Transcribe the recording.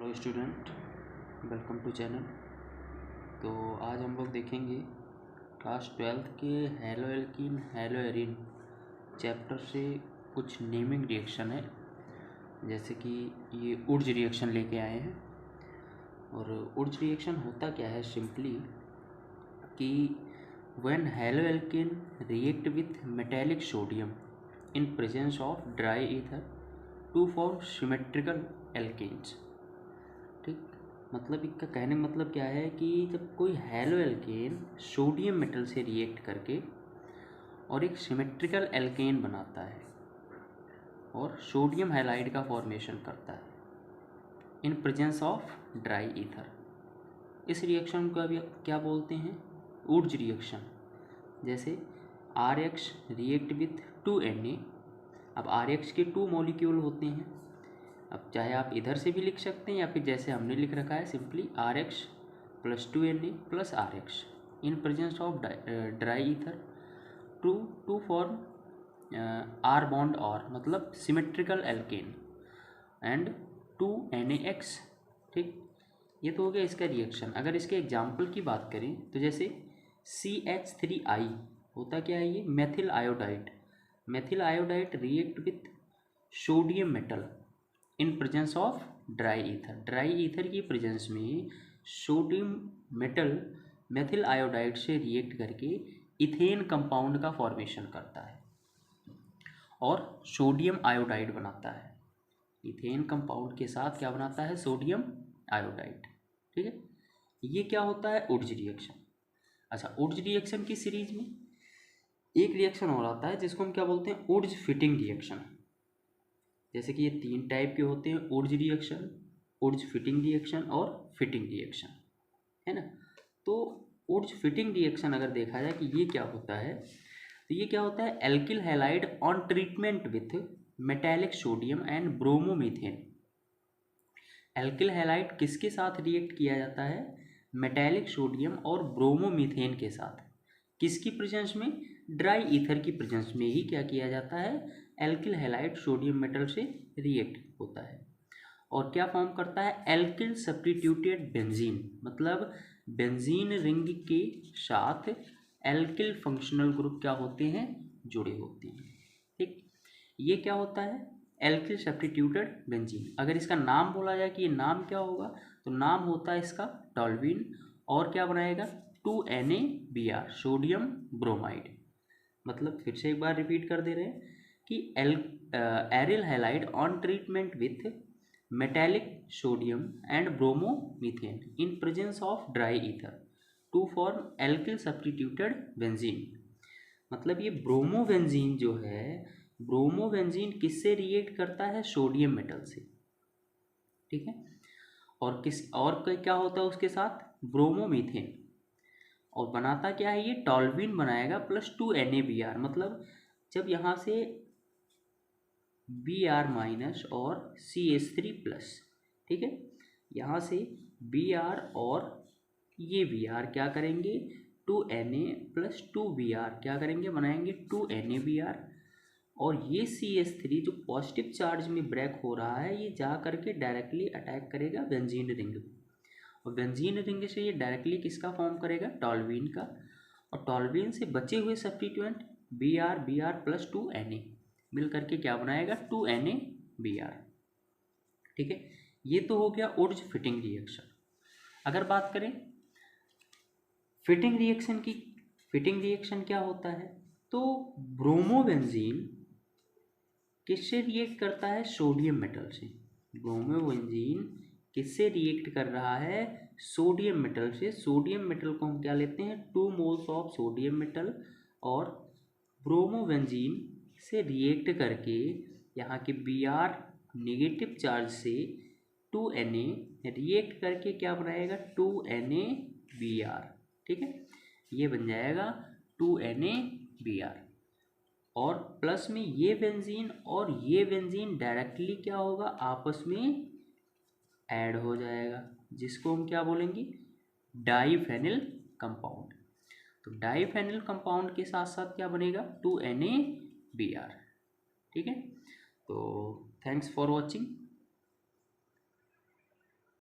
Hello student, welcome to channel. तो आज हम लोग देखेंगे क्लास 12th के haloalkane haloarene chapter से कुछ नेमिंग रिएक्शन है। जैसे कि ये उर्ज रिएक्शन लेके आए हैं। और उर्ज रिएक्शन होता क्या है सिंपली कि when haloalkane react with metallic sodium in presence of dry ether to form symmetrical alkanes. ठीक, मतलब इसका कहने का मतलब क्या है कि जब कोई हैलो एल्केन सोडियम मेटल से रिएक्ट करके और एक सिमेट्रिकल एल्केन बनाता है और सोडियम हैलाइड का फॉर्मेशन करता है इन प्रेजेंस ऑफ ड्राई ईथर, इस रिएक्शन को अभी क्या बोलते हैं? उर्ज रिएक्शन। जैसे RH रिएक्ट विथ 2Na। अब RH के 2 मॉलिक्यूल होते हैं। अब चाहे आप इधर से भी लिख सकते हैं या फिर जैसे हमने लिख रखा है simply RH + 2Na + RH in presence of dry ether to form R bond और मतलब सिमेट्रिकल एल्केन एंड 2NaX। ठीक, ये तो हो गया इसका रिएक्शन। अगर इसके एग्जाम्पल की बात करें तो जैसे CH3I होता क्या है? ये methyl iodide. Methyl iodide react with sodium metal in presence of dry ether. Dry ether की प्रेजेंस में सोडियम मेटल मेथिल आयोडाइड से रिएक्ट करके इथेन कंपाउंड का फॉर्मेशन करता है और सोडियम आयोडाइड बनाता है। इथेन कंपाउंड के साथ क्या बनाता है? Sodium iodide. ठीक है, ये क्या होता है? उर्ज रिएक्शन। अच्छा, उर्ज रिएक्शन की सीरीज में एक रिएक्शन और आता है जिसको हम क्या बोलते हैं? उर्ज फिटिंग रिएक्शन। जैसे कि ये 3 टाइप के होते हैं, उर्ज रिएक्शन, उर्ज फिटिंग रिएक्शन और फिटिंग रिएक्शन, है ना। तो उर्ज फिटिंग रिएक्शन अगर देखा जाए कि ये क्या होता है, तो ये क्या होता है? Alkyl halide on treatment with metallic sodium and bromomethane. Alkyl halide किसके साथ रिएक्ट किया जाता है? मेटेलिक सोडियम और ब्रोमोमीथेन के साथ। किसकी प्रेजेंस में? ड्राई ईथर की प्रेजेंस में ही क्या किया जाता है? एल्किल हैलाइड सोडियम मेटल से रिएक्ट होता है और क्या फॉर्म करता है? एल्किल सब्स्टिट्यूटेड बेंजीन, मतलब बेंजीन रिंग के साथ एल्किल फंक्शनल ग्रुप क्या होते हैं? जुड़े होते हैं। ठीक, ये क्या होता है? Alkyl substituted benzene. अगर इसका नाम बोला जाए कि ये नाम क्या होगा, तो नाम होता है इसका टॉल्यूइन और क्या बनाएगा? 2NaBr sodium bromide. मतलब फिर से एक बार रिपीट कर दे रहे हैं कि aryl halide on treatment with metallic sodium and bromomethane in presence of dry ether to form alkyl substituted benzene. मतलब ये ब्रोमोबेंजीन जो है, ब्रोमोबेंजीन किससे रिएक्ट करता है? सोडियम मेटल से। ठीक है, और क्या होता है उसके साथ? ब्रोमोमीथेन। और बनाता क्या है? ये टॉल्यूइन बनाएगा प्लस 2NaBr। मतलब जब यहाँ से Br- और CH3+, ठीक है, यहाँ से Br और ये Br क्या करेंगे? 2Na + 2Br क्या करेंगे? बनाएंगे 2NaBr। और ये CH3 जो पॉजिटिव चार्ज में ब्रेक हो रहा है, ये जा करके डायरेक्टली अटैक करेगा बेंजीन रिंग में। और बेंजीन रिंग से ये डायरेक्टली किसका फॉर्म करेगा? टॉल्यूइन का। और टॉल्यूइन से बचे हुए सब्स्टिट्यूएंट Br + 2Na मिल करके क्या बनाएगा? 2NaBr। ठीक है, ये तो हो गया उर्ज फिटिंग रिएक्शन। अगर बात करें फिटिंग रिएक्शन की, फिटिंग रिएक्शन क्या होता है? तो ब्रोमोबेंजीन किससे रिएक्ट करता है? सोडियम मेटल से। ब्रोमोबेंजीन किससे रिएक्ट कर रहा है? सोडियम मेटल से। सोडियम मेटल को हम क्या लेते हैं? 2 मोल्स ऑफ सोडियम मेटल। और ब्रोमोबेंजीन से रिएक्ट करके यहाँ के Br नेगेटिव चार्ज से 2Na रिएक्ट करके क्या बनाएगा? 2NaBr। ठीक है, ये बन जाएगा 2NaBr। और प्लस में ये बेंजीन और ये बेंजीन डायरेक्टली क्या होगा? आपस में ऐड हो जाएगा, जिसको हम क्या बोलेंगे? Diphenyl compound. तो डाईफेनिल कंपाउंड के साथ साथ क्या बनेगा? 2NaBr। ठीक है, तो थैंक्स फॉर वॉचिंग।